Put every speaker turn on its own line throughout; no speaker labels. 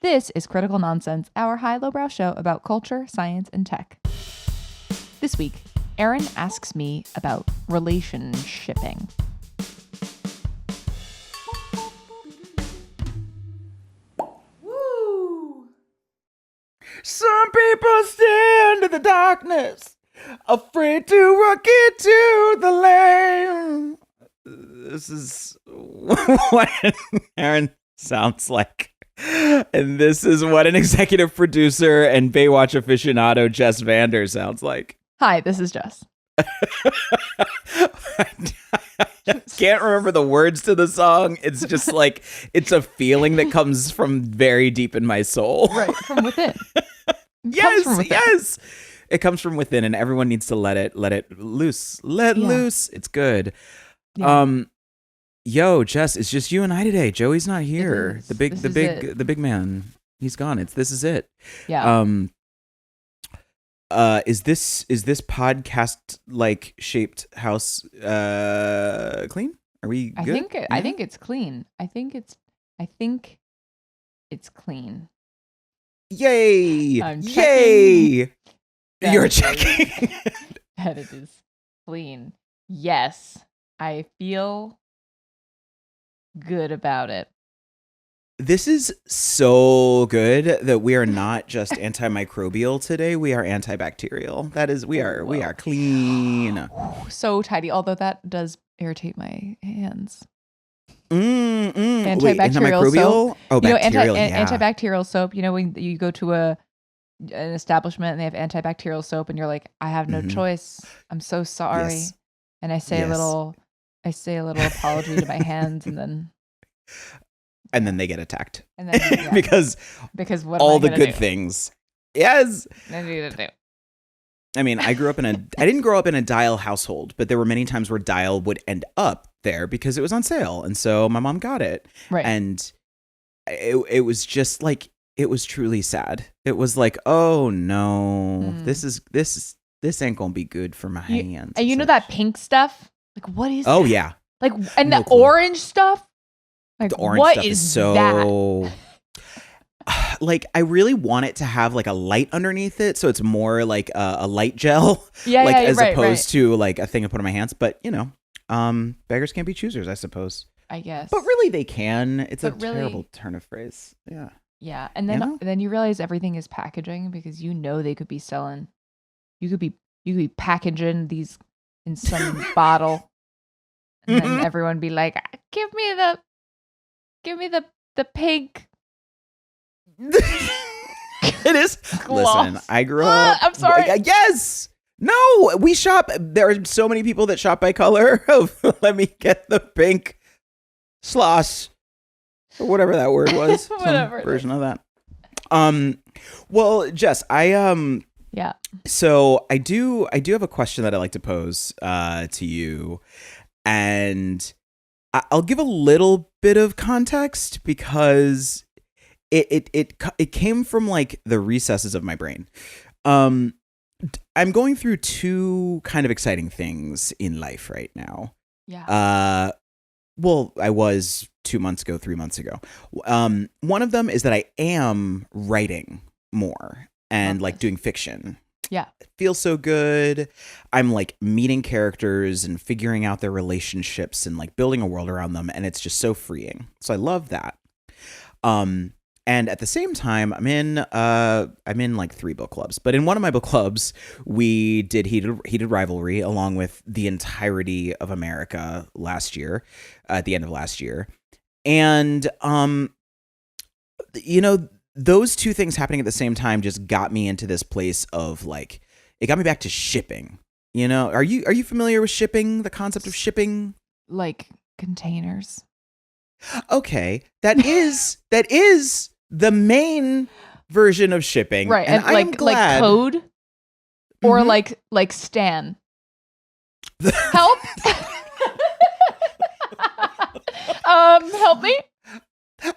This is Critical Nonsense, our high-lowbrow show about culture, science, and tech. This week, Aaron asks me about relationshipping.
Woo! Some people stand in the darkness, afraid to walk into the light. This is what Aaron sounds like. And this is what an executive producer and Baywatch aficionado Jess Vander sounds like.
Hi, this is Jess.
I can't remember the words to the song. It's just like, it's a feeling that comes from very deep in my soul.
Right, from within.
Yes. It comes from within, and everyone needs to let it loose. Loose. It's good.
Yeah.
Yo, Jess, it's just you and I today. Joey's not here. The big man. He's gone. This is it.
Yeah.
Is this podcast like shaped house clean? Are we good?
I think it's clean. I think it's clean.
Yay!
I'm
Yay! You're checking.
That it is clean. Yes. I feel good about it.
This is so good that we are not just antimicrobial today. We are antibacterial. That is, we are clean.
So tidy. Although that does irritate my hands.
Antibacterial.
Antibacterial soap.
Oh, bacterial.
Antibacterial soap. You know, when you go to an establishment and they have antibacterial soap, and you're like, I have no choice. I'm so sorry.
Yes.
And I say a little apology to my hands, and then
they get attacked.
And then, yeah.
because
what
all the good things. Yes.
I need to do.
I mean, I didn't grow up in a Dial household, but there were many times where Dial would end up there because it was on sale. And so my mom got it.
Right.
And it was just like, it was truly sad. It was like, oh no, this ain't gonna be good for my hands.
And you know that pink stuff? Like, what is
Oh
that?
yeah.
Like, and
No
the
clue.
orange stuff? Like,
The orange
what
stuff is
that?
so like, I really want it to have like a light underneath it, so it's more like a light gel, as opposed to like a thing I put on my hands. But you know, beggars can't be choosers, I suppose.
I guess.
But really, they can. It's a terrible turn of phrase. Yeah.
Yeah, and then you realize everything is packaging, because they could be selling. You could be packaging these in some bottle, and then everyone be like, "Give me the pink."
It is.
Gloss.
Listen, I grew up.
I'm sorry.
Yes. No, we shop. There are so many people that shop by color. Let me get the pink slosh, or whatever that word was.
Whatever
version of that. Well, Jess,
Yeah.
So I do have a question that I like to pose to you, and I'll give a little bit of context because it came from like the recesses of my brain. I'm going through two kind of exciting things in life right now.
Yeah.
Well, I was 3 months ago. One of them is that I am writing more and like doing fiction.
Yeah.
It feels so good. I'm like meeting characters and figuring out their relationships and like building a world around them. And it's just so freeing. So I love that. And at the same time, I'm in like 3 book clubs, but in one of my book clubs, we did Heated Rivalry along with the entirety of America last year, at the end of last year. And, you know, those two things happening at the same time just got me into this place of like, it got me back to shipping. You know, are you familiar with shipping, the concept of shipping?
Like containers.
Okay. That is the main version of shipping.
Right.
And
like code or like Stan. Help. Help me.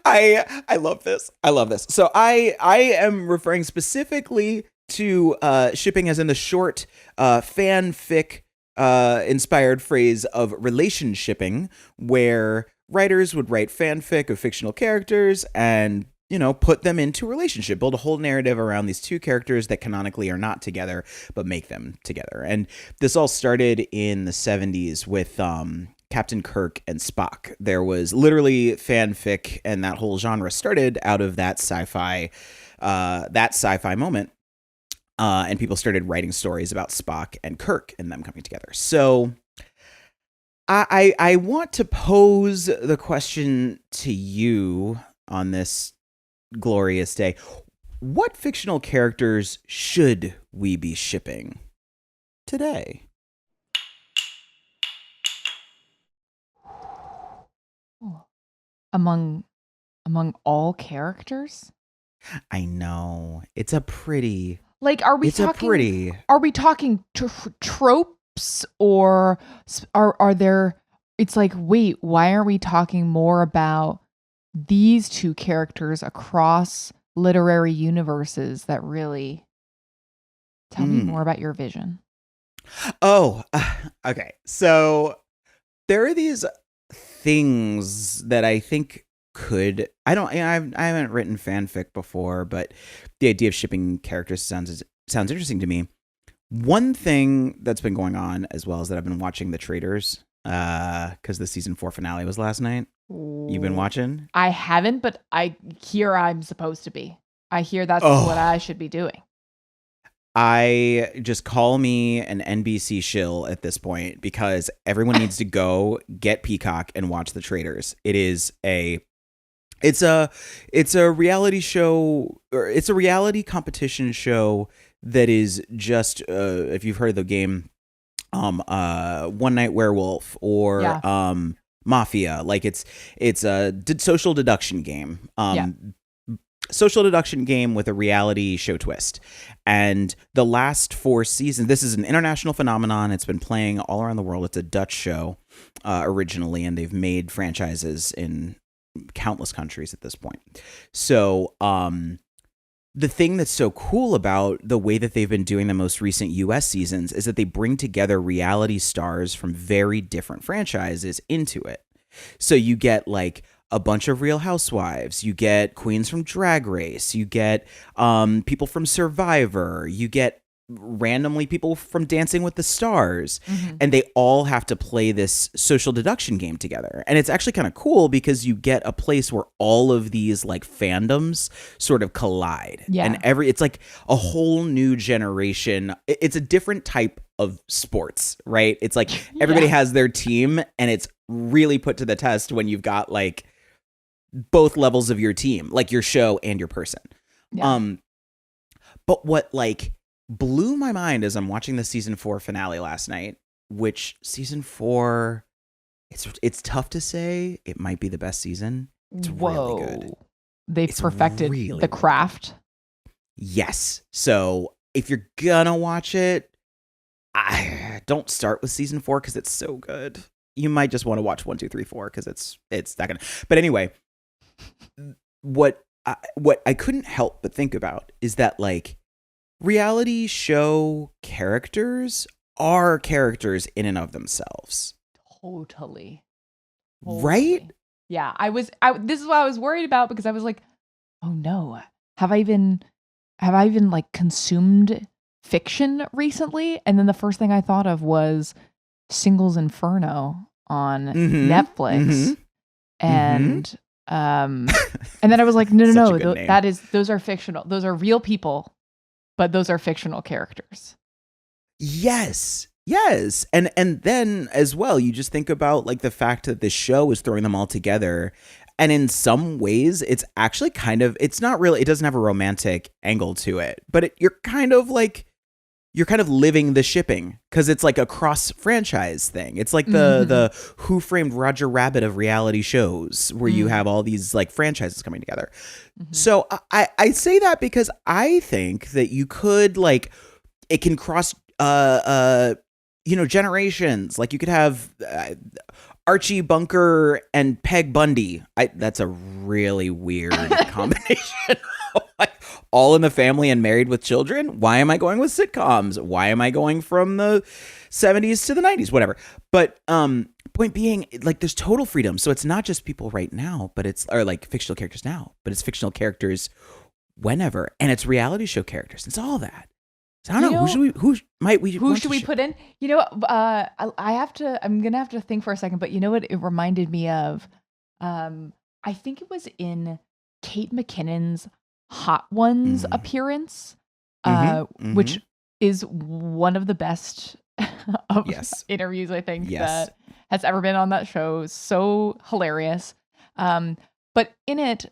I love this. So I am referring specifically to shipping as in the short fanfic inspired phrase of relationshipping, where writers would write fanfic of fictional characters and put them into a relationship, build a whole narrative around these two characters that canonically are not together, but make them together. And this all started in the 70s with Captain Kirk and Spock. There was literally fanfic, and that whole genre started out of that sci-fi moment. And people started writing stories about Spock and Kirk and them coming together. So I want to pose the question to you on this glorious day. What fictional characters should we be shipping today?
Among all characters?
I know. It's a pretty...
Like, are we talking tropes, or are there... It's like, wait, why are we talking more about these two characters across literary universes that really... Tell me more about your vision.
Oh, okay. So there are these things that I think I haven't written fanfic before, but the idea of shipping characters sounds interesting to me. One thing that's been going on as well is that I've been watching The Traitors, because the season 4 finale was last night. You've been watching?
I haven't, but I hear I'm supposed to be. I hear that's what I should be doing.
I just call me an NBC shill at this point, because everyone needs to go get Peacock and watch The Traitors. It's a reality show, or it's a reality competition show that is just if you've heard of the game One Night Werewolf or Mafia, like it's a social deduction game. Social deduction game with a reality show twist. And the last 4 seasons, this is an international phenomenon. It's been playing all around the world. It's a Dutch show originally, and they've made franchises in countless countries at this point. So the thing that's so cool about the way that they've been doing the most recent US seasons is that they bring together reality stars from very different franchises into it. So you get like a bunch of Real Housewives, you get queens from Drag Race, you get people from Survivor, you get randomly people from Dancing with the Stars, and they all have to play this social deduction game together. And it's actually kind of cool because you get a place where all of these like fandoms sort of collide. And it's like a whole new generation. It's a different type of sports, right? It's like everybody has their team, and it's really put to the test when you've got like both levels of your team, like your show and your person. But what like blew my mind as I'm watching the season 4 finale last night, which season 4, it's tough to say. It might be the best season. It's really good.
They've perfected the craft.
Yes. So if you're gonna watch it, don't start with season 4 because it's so good. You might just want to watch 1, 2, 3, 4 because it's that kind of. But anyway, what I couldn't help but think about is that like reality show characters are characters in and of themselves.
Totally.
Right?
Yeah, this is what I was worried about, because I was like, oh no, have I even like consumed fiction recently? And then the first thing I thought of was Singles Inferno on Netflix. And and then I was like, no, those are fictional. Those are real people, but those are fictional characters.
Yes. And then as well, you just think about like the fact that this show is throwing them all together. And in some ways, it's actually it's not really, it doesn't have a romantic angle to it, but you're kind of living the shipping, because it's like a cross franchise thing. It's like the Who Framed Roger Rabbit of reality shows, where you have all these like franchises coming together. So I say that because I think that you could it can cross generations. Like you could have Archie Bunker and Peg Bundy. That's a really weird combination. All in the Family and Married with Children? Why am I going with sitcoms? Why am I going from the 70s to the 90s? Whatever. But point being, like, there's total freedom. So it's not just people right now, but it's, or like fictional characters now, but it's fictional characters whenever, and it's reality show characters. It's all that. So I don't know, who should we
put in? You know, I'm gonna have to think for a second, but you know what it reminded me of? I think it was in Kate McKinnon's Hot Ones appearance, which is one of the best of interviews I think that has ever been on that show. So hilarious. But in it,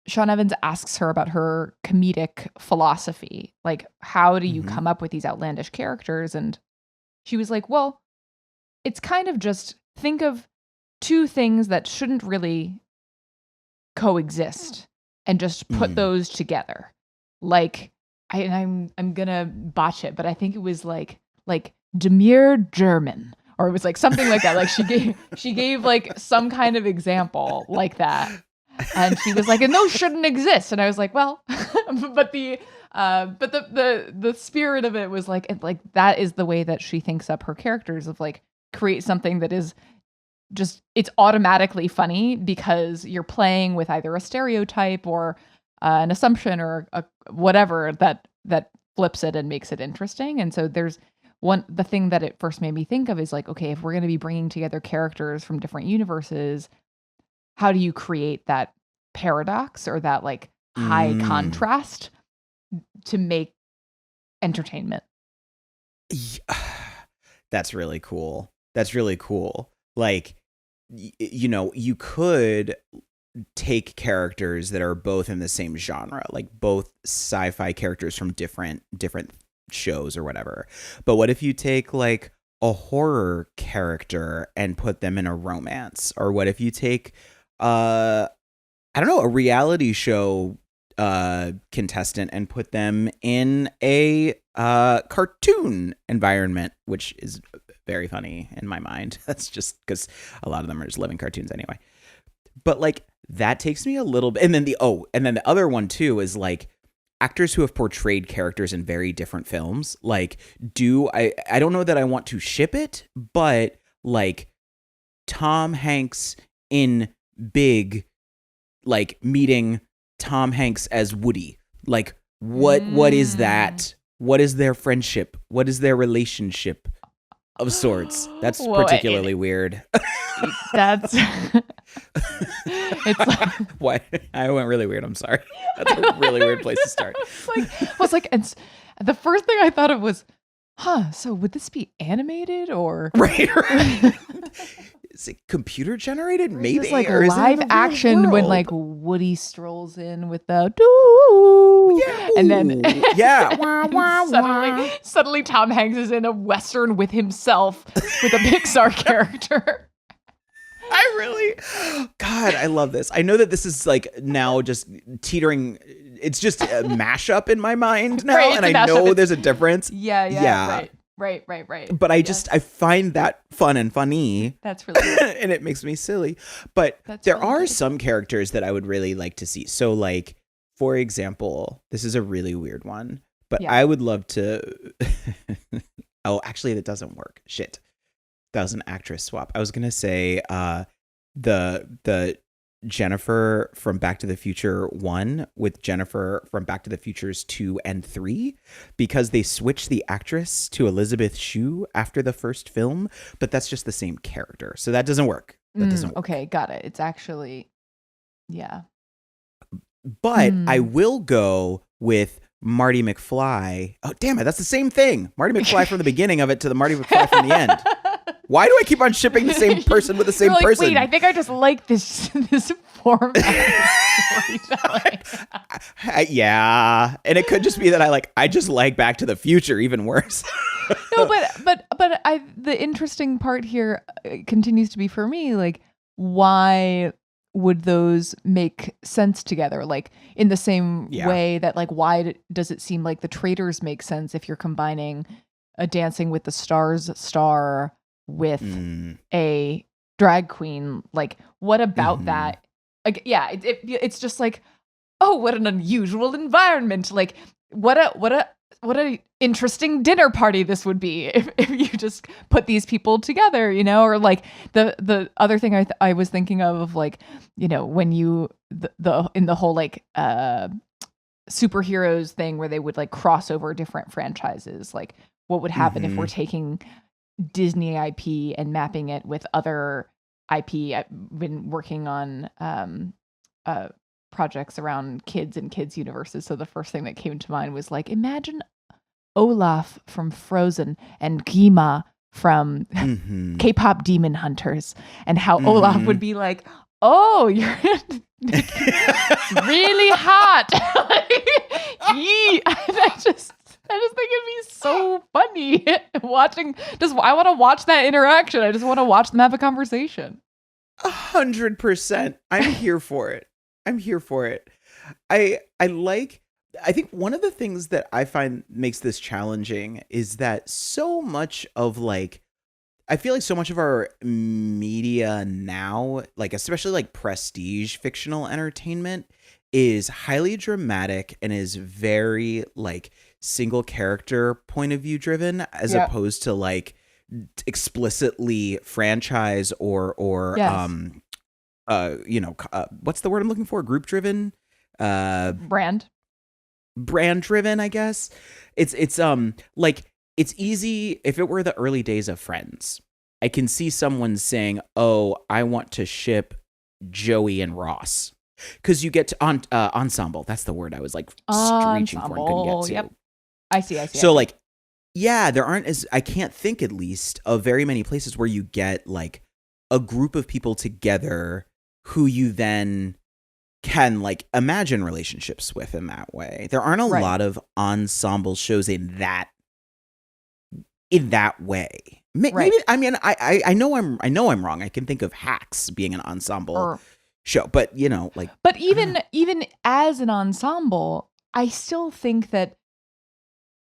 Sean Evans asks her about her comedic philosophy. Like, how do you come up with these outlandish characters? And she was like, well, it's kind of just think of two things that shouldn't really coexist and just put those together. Like, I'm gonna botch it, but I think it was like demure German, or it was like something like that. Like she gave like some kind of example like that. And she was like, and those shouldn't exist. And I was like, well, but the spirit of it was like that is the way that she thinks up her characters, of like create something that is just, it's automatically funny because you're playing with either a stereotype or an assumption or whatever that flips it and makes it interesting. And so there's the thing that it first made me think of is like, okay, if we're going to be bringing together characters from different universes, how do you create that paradox or that like high contrast to make entertainment?
That's really cool. Like, you know, you could take characters that are both in the same genre, like both sci-fi characters from different shows or whatever. But what if you take like a horror character and put them in a romance? Or what if you take I don't know, a reality show contestant and put them in a cartoon environment, which is very funny in my mind. That's just because a lot of them are just living cartoons anyway. But like, that takes me a little bit. And then the other one too is like actors who have portrayed characters in very different films. Like, I don't know that I want to ship it, but like Tom Hanks in Big, like meeting Tom Hanks as Woody. Like, what is that? What is their friendship? What is their relationship of sorts? That's particularly weird.
That's it's like,
why I went really weird. I'm sorry. That's a really weird place to start.
And the first thing I thought of was, so would this be animated or
right? Is it computer generated? Maybe,
this like
or
live action when like Woody strolls in with the doo, and then suddenly Tom Hanks is in a Western with himself with a Pixar character.
God, I love this. I know that this is like now just teetering. It's just a mashup in my mind now, right, and I know there's a difference.
Yeah. Right.
But I find that fun and funny.
That's really good.
And it makes me silly. But there are some characters that I would really like to see. So like, for example, this is a really weird one, but I would love to. Oh, actually, that doesn't work. Shit. That was an actress swap. I was going to say the Jennifer from Back to the Future 1 with Jennifer from Back to the Futures 2 and 3, because they switched the actress to Elizabeth Shue after the first film, but that's just the same character. So that doesn't work.
Okay, got it. It's actually, yeah.
But I will go with Marty McFly. Oh, damn it. That's the same thing. Marty McFly from the beginning of it to the Marty McFly from the end. Why do I keep on shipping the same person with the same person?
Wait, I think I just like this format of storytelling.
Yeah, and it could just be that I just like Back to the Future even worse.
No, but the interesting part here continues to be for me, like, why would those make sense together? Like, in the same way that, like, why does it seem like The Traitors make sense if you're combining a Dancing with the Stars star with a drag queen? Like, what about that? Like, it's just like, oh, what an unusual environment. Like, what a interesting dinner party this would be if you just put these people together, or like the other thing I was thinking of like, when you the in the whole like superheroes thing where they would like cross over different franchises, like what would happen if we're taking Disney IP and mapping it with other IP. I've been working on projects around kids and kids universes, so the first thing that came to mind was like, imagine Olaf from Frozen and Kima from K-pop Demon Hunters, and how Olaf would be like, oh, you're really hot. I just think it'd be so funny watching. I want to watch that interaction. I just want to watch them have a conversation.
100%. I'm here for it. I think one of the things that I find makes this challenging is that so much of like, I feel like so much of our media now, like especially like prestige fictional entertainment, is highly dramatic and is very like single character point of view driven, as opposed to like explicitly franchise or what's the word I'm looking for? Group driven,
brand
driven, I guess. It's like, it's easy if it were the early days of Friends. I can see someone saying, "Oh, I want to ship Joey and Ross," because you get to ensemble. That's the word I was like reaching for and couldn't get to.
Yep. I see.
So like, yeah, there aren't I can't think at least of very many places where you get like a group of people together who you then can like imagine relationships with in that way. There aren't a lot of ensemble shows in that way. Maybe I mean I know I'm wrong. I can think of Hacks being an ensemble show, but
But even as an ensemble, I still think that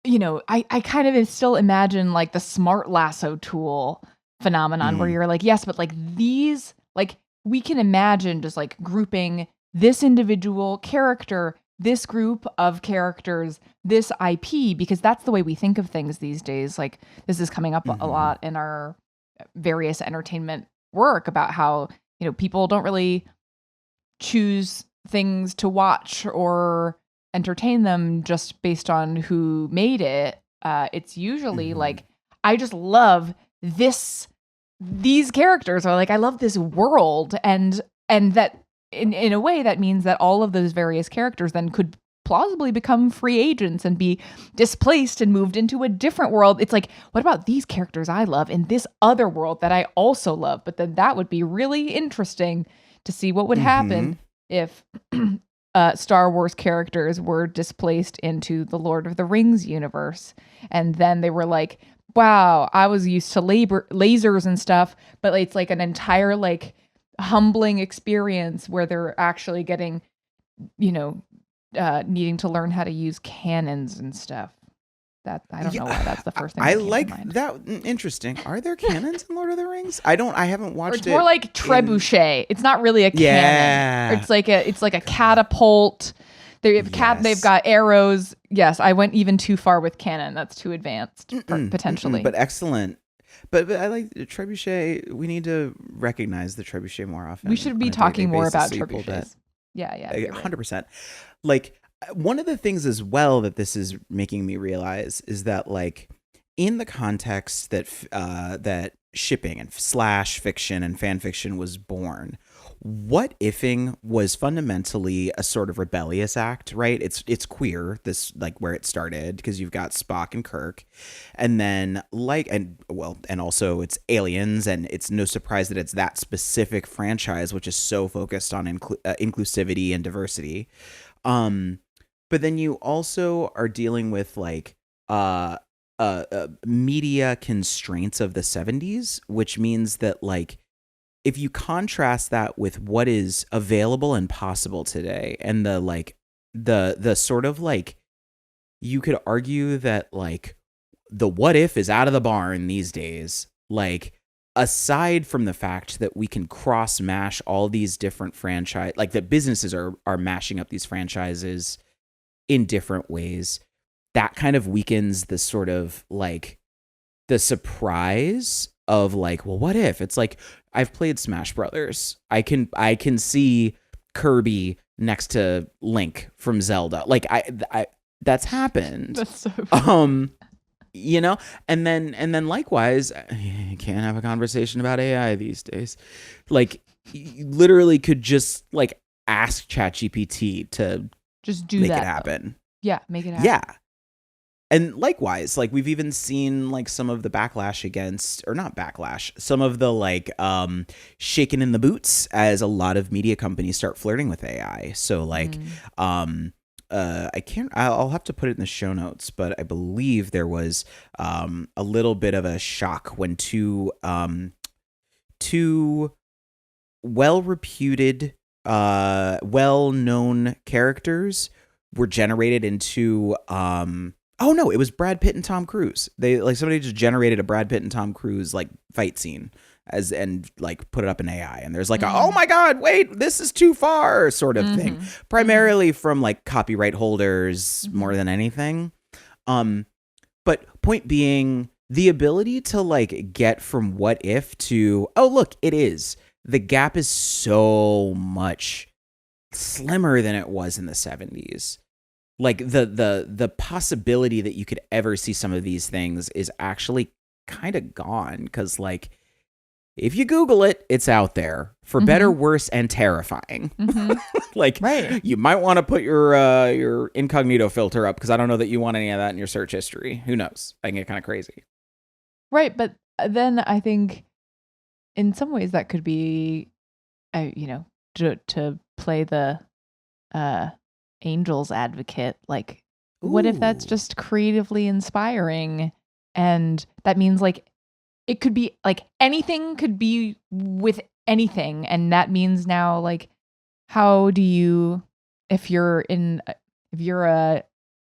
I kind of still imagine like the smart lasso tool phenomenon where you're like, yes, but like these, like we can imagine just like grouping this individual character, this group of characters, this IP, because that's the way we think of things these days. Like this is coming up a lot in our various entertainment work about how, people don't really choose things to watch or entertain them just based on who made it. It's usually like, I just love these characters, or like I love this world, and that in a way that means that all of those various characters then could plausibly become free agents and be displaced and moved into a different world. It's like, what about these characters I love in this other world that I also love? But then that would be really interesting to see what would happen if Star Wars characters were displaced into the Lord of the Rings universe. And then they were like, wow, I was used to lasers and stuff, but it's like an entire like humbling experience where they're actually getting, needing to learn how to use cannons and stuff. That I don't know why that's the first thing.
I like that. Interesting. Are there cannons in Lord of the Rings? I haven't watched it.
It's more like trebuchet. It's not really a cannon. It's like a catapult. They've got arrows. Yes, I went even too far with cannon. That's too advanced, potentially.
But excellent. But I like the trebuchet. We need to recognize the trebuchet more often.
We should be talking more about trebuchets. Yeah,
100%. Like, one of the things as well that this is making me realize is that, like, in the context that that shipping and slash fiction and fan fiction was born, what ifing was fundamentally a sort of rebellious act, right? It's queer, this like where it started, because you've got Spock and Kirk, and then and also it's aliens, and it's no surprise that it's that specific franchise which is so focused on inclusivity and diversity. But then you also are dealing with like media constraints of the 70s, which means that like if you contrast that with what is available and possible today, and the sort of like, you could argue that like the what if is out of the barn these days. Like aside from the fact that we can cross mash all these different franchise, like that businesses are mashing up these franchises in different ways, that kind of weakens the sort of like the surprise of like, well, what if it's like, I've played Smash Brothers. I can see Kirby next to Link from Zelda. Like I that's happened.
That's so funny.
You know, and then likewise, you can't have a conversation about AI these days. Like, you literally could just like ask ChatGPT to
Just do
make
that.
it happen.
Yeah, make it happen.
Yeah. And likewise, like we've even seen like some of the backlash against, or not backlash, some of the like shaking in the boots as a lot of media companies start flirting with AI. So like I'll have to put it in the show notes, but I believe there was a little bit of a shock when two well-reputed, well-known characters were generated into oh no, it was Brad Pitt and Tom Cruise. They like somebody just generated a Brad Pitt and Tom Cruise like fight scene and like put it up in AI, and there's like oh my god, wait, this is too far sort of thing. Primarily from like copyright holders more than anything. But point being, the ability to like get from what if to oh look, it is. The gap is so much slimmer than it was in the 70s. Like the possibility that you could ever see some of these things is actually kind of gone, because like if you Google it, it's out there for better, worse, and terrifying. Like you might want to put your incognito filter up, because I don't know that you want any of that in your search history. Who knows? I can get kind of crazy.
Right, but then I think in some ways that could be, to play the angel's advocate, like what if that's just creatively inspiring, and that means like it could be like anything could be with anything, and that means now like how do you, if you're an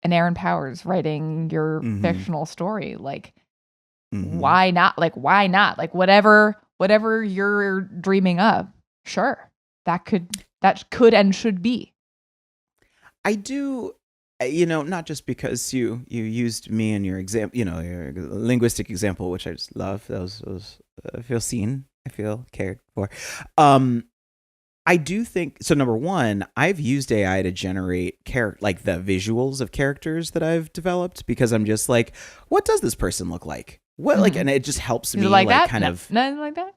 Aaron Powers writing your fictional story, like why not, like whatever you're dreaming up, sure, that could and should be.
I do, not just because you used me in your example, your linguistic example, which I just love. Those I feel seen, I feel cared for. I do think so. Number one, I've used AI to generate like the visuals of characters that I've developed, because I'm just like, what does this person look like? What like, and it just helps me like
that?
kind of
nothing like that.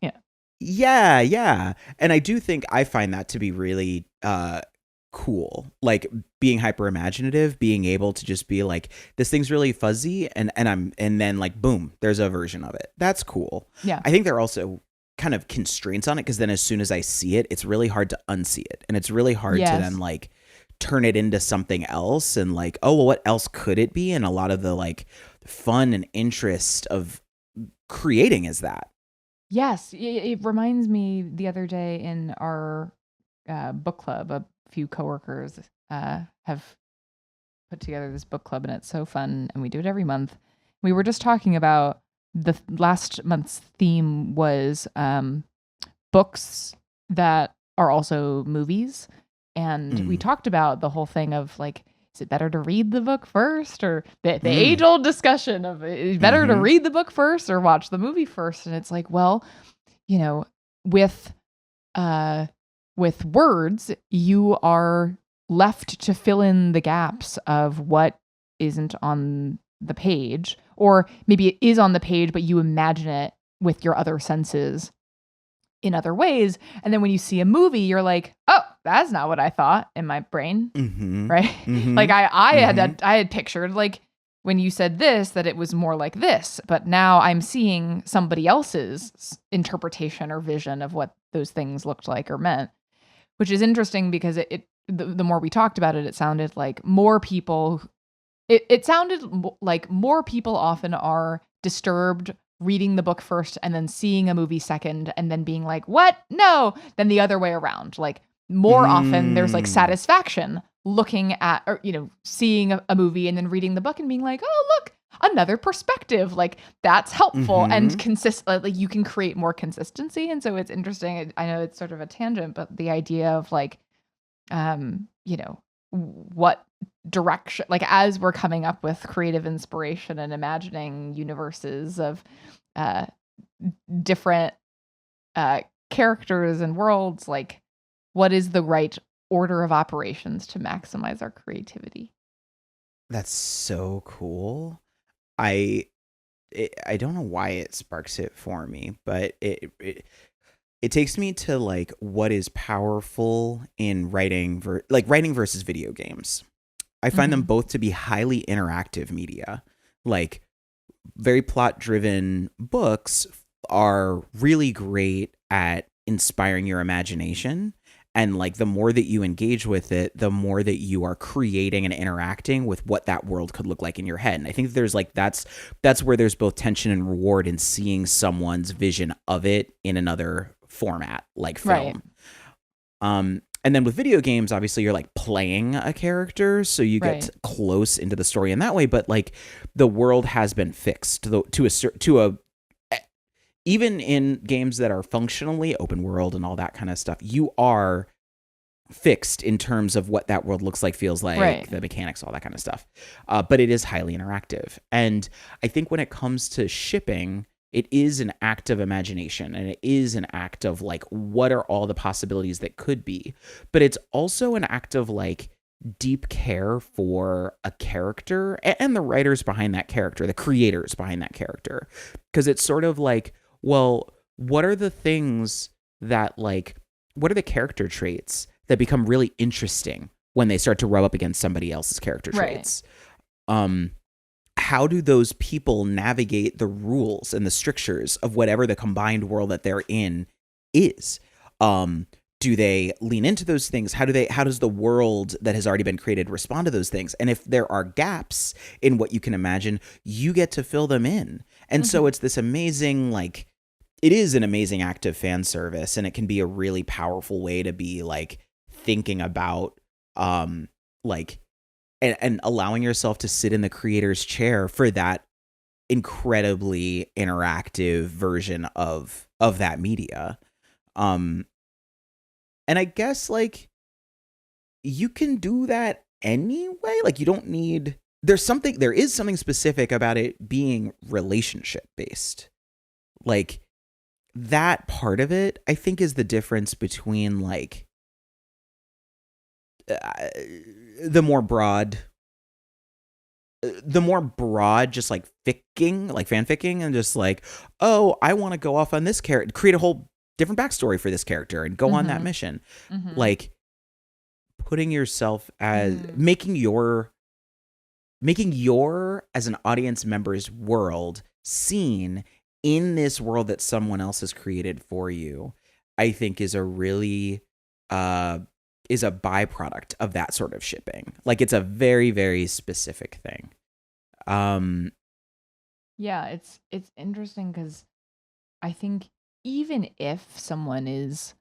Yeah. And I do think I find that to be really cool, like being hyper imaginative, being able to just be like, this thing's really fuzzy, and then like boom, there's a version of it. That's cool.
Yeah.
I think there are also kind of constraints on it, because then as soon as I see it, it's really hard to unsee it, and it's really hard to then like turn it into something else, and like, oh well, what else could it be? And a lot of the like fun and interest of creating is that.
Yes, it reminds me, the other day in our book club, a few coworkers have put together this book club, and it's so fun, and we do it every month. We were just talking about the last month's theme was books that are also movies, and we talked about the whole thing of like, is it better to read the book first, or the age-old discussion of is it better to read the book first or watch the movie first? And it's like, well, with words, you are left to fill in the gaps of what isn't on the page, or maybe it is on the page, but you imagine it with your other senses in other ways. And then when you see a movie, you're like, oh, that's not what I thought in my brain. Right. Like I had pictured, like when you said this, that it was more like this, but now I'm seeing somebody else's interpretation or vision of what those things looked like or meant, which is interesting, because the more we talked about it, it sounded like more people, it sounded like more people often are disturbed reading the book first and then seeing a movie second and then being like, what? No, than the other way around. Like more often there's like satisfaction looking at, or, seeing a movie and then reading the book and being like, oh, look, another perspective. Like that's helpful and
Mm-hmm.
like you can create more consistency. And so it's interesting. I know it's sort of a tangent, but the idea of like, you know, what direction, like as we're coming up with creative inspiration and imagining universes of uh, different characters and worlds, like what is the right order of operations to maximize our creativity?
That's so cool. I don't know why it sparks it for me, but it takes me to like what is powerful in writing like writing versus video games. I find them
Mm-hmm.
both to be highly interactive media. Like very plot driven books are really great at inspiring your imagination. And like the more that you engage with it, the more that you are creating and interacting with what that world could look like in your head. And I think there's like that's where there's both tension and reward in seeing someone's vision of it in another format like
Right.
film. And then with video games, obviously you're like playing a character, so you get
Right.
close into the story in that way. But like the world has been fixed to a even in games that are functionally open world and all that kind of stuff, you are fixed in terms of what that world looks like, feels like,
Right.
the mechanics, all that kind of stuff. But it is highly interactive. And I think when it comes to shipping, it is an act of imagination and it is an act of like, what are all the possibilities that could be? But it's also an act of like deep care for a character and the writers behind that character, the creators behind that character. Because it's sort of like, well, what are the things that like, what are the character traits that become really interesting when they start to rub up against somebody else's character
Right.
traits? How do those people navigate the rules and the strictures of whatever the combined world that they're in is? Do they lean into those things? How does the world that has already been created respond to those things? And if there are gaps in what you can imagine, you get to fill them in. And so
Mm-hmm.
it's this amazing, like, it is an amazing act of fan service, and it can be a really powerful way to be like thinking about like and allowing yourself to sit in the creator's chair for that incredibly interactive version of that media. um and I guess like you can do that anyway. Like you don't need, there is something specific about it being relationship based. Like that part of it, I think, is the difference between like uh, the more broad just like ficking, like fanficking, and just like, oh, I want to go off on this character, create a whole different backstory for this character and go on that
Mm-hmm.
mission.
Mm-hmm.
Like putting yourself as
Mm.
making your as an audience member's world seen in this world that someone else has created for you, I think is a really uh is a byproduct of that sort of shipping. Like it's a very, very specific thing. um
Yeah, it's interesting because I think even if someone is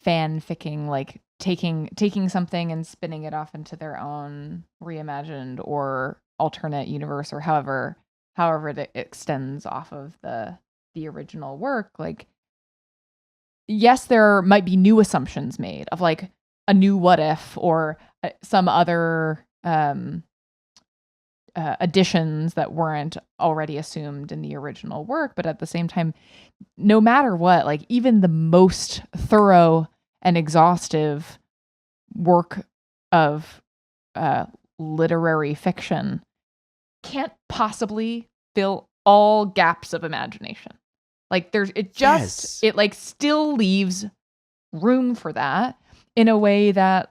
fanficking, like taking something and spinning it off into their own reimagined or alternate universe, or however it extends off of the original work, like yes, there might be new assumptions made of like a new what if or some other additions that weren't already assumed in the original work. But at the same time, no matter what, like even the most thorough and exhaustive work of uh, literary fiction can't possibly fill all gaps of imagination. Like
yes.
it like still leaves room for that in a way that,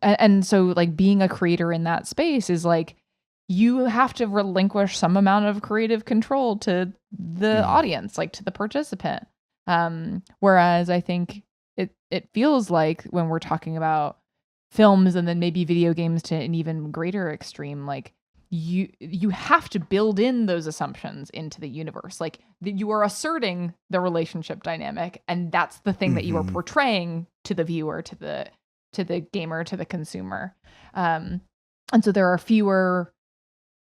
and so like being a creator in that space is like you have to relinquish some amount of creative control to the
Mm.
audience, like to the participant. Whereas I think it feels like when we're talking about films and then maybe video games to an even greater extreme, like you have to build in those assumptions into the universe, like that you are asserting the relationship dynamic, and that's the thing that you are
Mm-hmm.
portraying to the viewer, to the gamer, to the consumer. And so there are fewer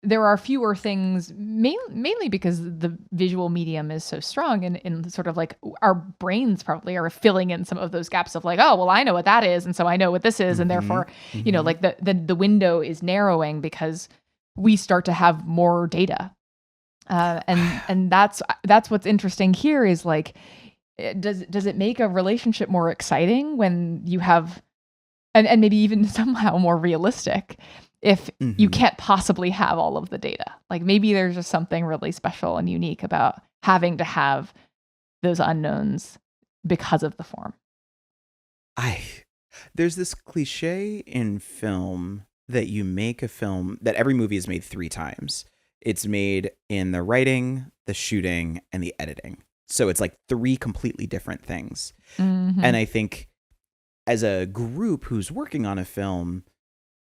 there are fewer things, mainly because the visual medium is so strong, and sort of like our brains probably are filling in some of those gaps of like, oh, well, I know what that is, and so I know what this is, and therefore, like the window is narrowing because we start to have more data, and that's what's interesting here is like, does it make a relationship more exciting when you have, and maybe even somehow more realistic if you can't possibly have all of the data? Like maybe there's just something really special and unique about having to have those unknowns because of the form.
There's this cliche in film that you make a film, that every movie is made 3 times. It's made in the writing, the shooting, and the editing. So it's like 3 completely different things. And I think as a group who's working on a film,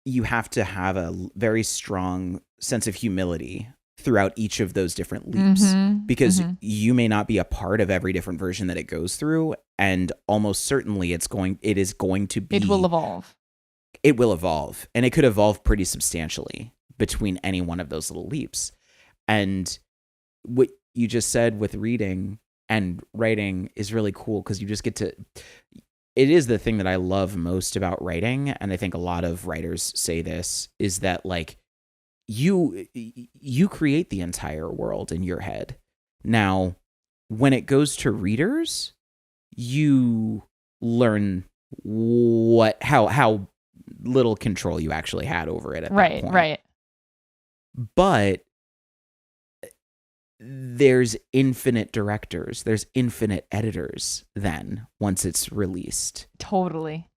you have to have a very strong sense of humility throughout each of those different leaps, because you may not be a part of every different version that it goes through, and almost certainly it will evolve. It will evolve, and it could evolve pretty substantially between any one of those little leaps. And what you just said with reading and writing is really cool, because you just get to, it is the thing that I love most about writing, and I think a lot of writers say this, is that like you create the entire world in your head. Now, when it goes to readers, you learn how little control you actually had over it at that point.
Right.
But there's infinite directors, there's infinite editors then once it's released.
Totally.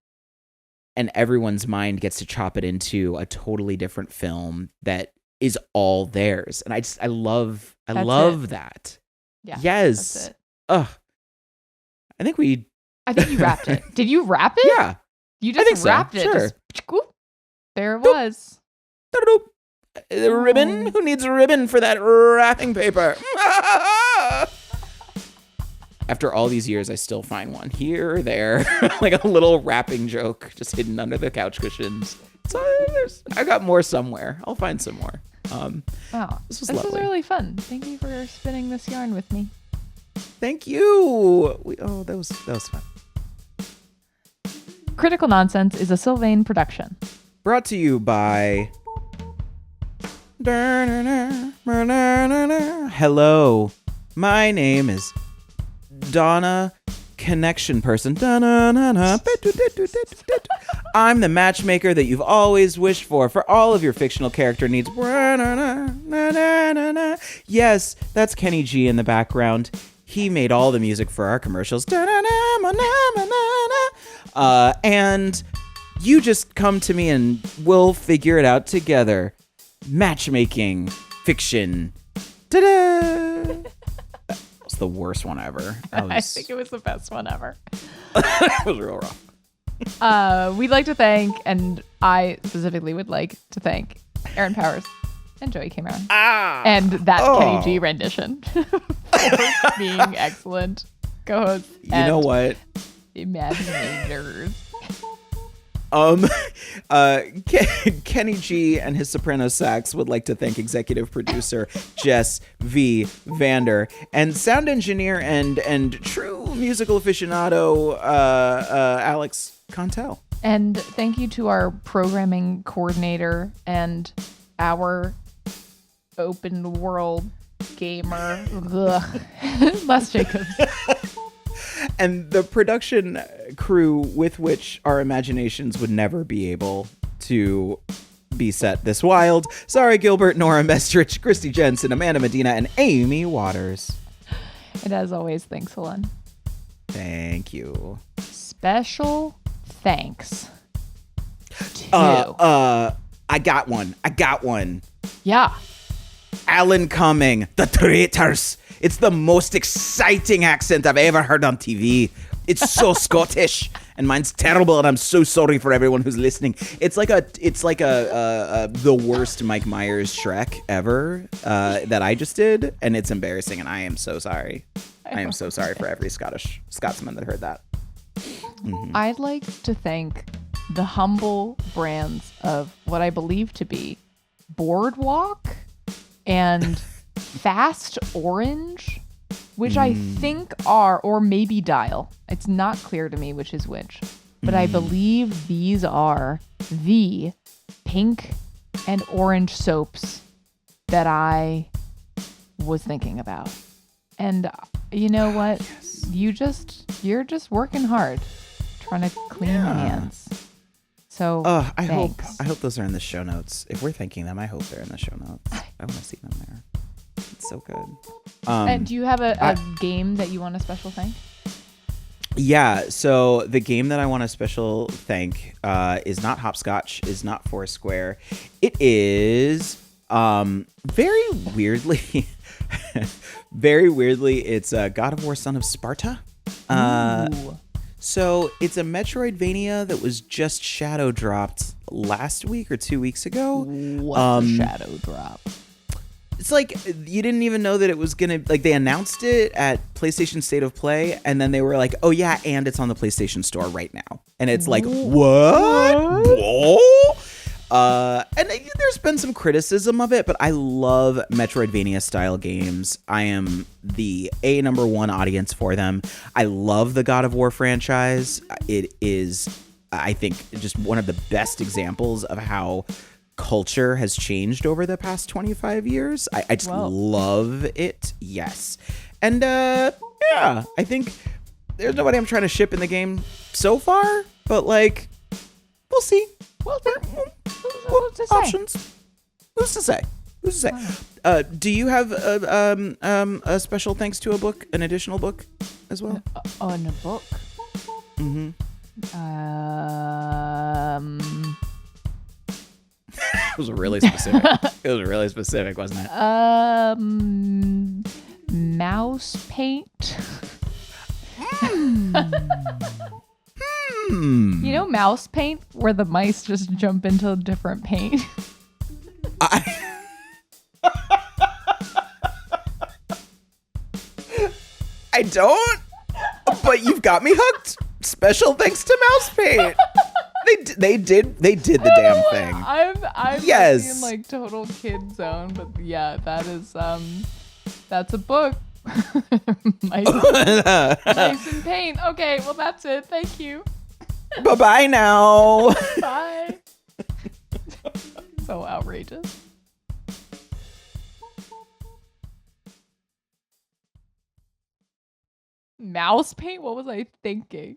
And everyone's mind gets to chop it into a totally different film that is all theirs. And I love that.
Yeah.
Yes.
That's it.
Ugh. I think you
wrapped it. Did you wrap it?
Yeah.
You just wrapped it.
Sure.
Just, whoop, there it was.
The ribbon? Who needs a ribbon for that wrapping paper? After all these years, I still find one here or there, like a little wrapping joke just hidden under the couch cushions. So I got more somewhere. I'll find some more.
Wow,
this was
lovely.
lovely.
Was really fun. Thank you for spinning this yarn with me.
Thank you. That was fun.
Critical Nonsense is a Sylvain production.
Brought to you by... Hello, my name is Donna Connection Person. I'm the matchmaker that you've always wished for all of your fictional character needs. Yes, that's Kenny G in the background. He made all the music for our commercials. And you just come to me and we'll figure it out together. Matchmaking fiction. Ta-da! That was the worst one ever.
I think it was the best one ever.
It was real rough.
We'd like to thank, and I specifically would like to thank, Aaron Powers and Joey Cameron. And that Kenny G rendition for being excellent co-hosts.
You know what?
Imaginators.
Kenny G and his soprano sax would like to thank executive producer Jess V. Vander and sound engineer and true musical aficionado Alex Contel.
And thank you to our programming coordinator and our open world gamer, Les Jacobs.
And the production crew with which our imaginations would never be able to be set this wild. Sorry, Gilbert, Nora Mestrich, Christy Jensen, Amanda Medina, and Amy Waters.
And as always, thanks, Helen.
Thank you.
Special thanks to...
I got one.
Yeah.
Alan Cumming, The Traitors. It's the most exciting accent I've ever heard on TV. It's so Scottish, and mine's terrible, and I'm so sorry for everyone who's listening. It's like the worst Mike Myers Shrek ever that I just did, and it's embarrassing, and I am so sorry. I am so sorry for every Scotsman that heard that. Mm-hmm.
I'd like to thank the humble brands of what I believe to be Boardwalk and Fast Orange, which I think are, or maybe Dial. It's not clear to me which is which, but I believe these are the pink and orange soaps that I was thinking about. And you know what?
Yes.
You're just working hard, trying to clean your hands. So
I
thanks.
hope those are in the show notes. If we're thanking them, I hope they're in the show notes. I want to see them there. It's so good.
And do you have a game that you want a special thank?
Yeah, so the game that I want a special thank is not Hopscotch, is not Foursquare. It is very weirdly, it's God of War: Son of Sparta.
Ooh.
So it's a Metroidvania that was just shadow dropped last week or 2 weeks ago.
What's a shadow drop?
It's like you didn't even know that it was gonna, like, they announced it at PlayStation State of Play, and then they were like, oh yeah, and it's on the PlayStation Store right now. And it's like, what? Whoa? And there's been some criticism of it, but I love Metroidvania style games. I am the number one audience for them. I love the God of War franchise. It is, I think, just one of the best examples of how culture has changed over the past 25 years. I just love it. Yes. And yeah, I think there's nobody I'm trying to ship in the game so far, but like, we'll see. Options. Who's to say? Do you have a special thanks to a book, an additional book as well?
On a book?
Mm-hmm. It was really specific. Wasn't it?
Mouse paint. You know mouse paint, where the mice just jump into different paint?
I don't, but you've got me hooked. Special thanks to mouse paint. They did the damn thing.
I'm
yes.
in like total kid zone, but yeah, that is that's a book. Mice and paint. Okay, well that's it. Thank you.
Bye-bye now.
Bye. So outrageous. Mouse paint? What was I thinking?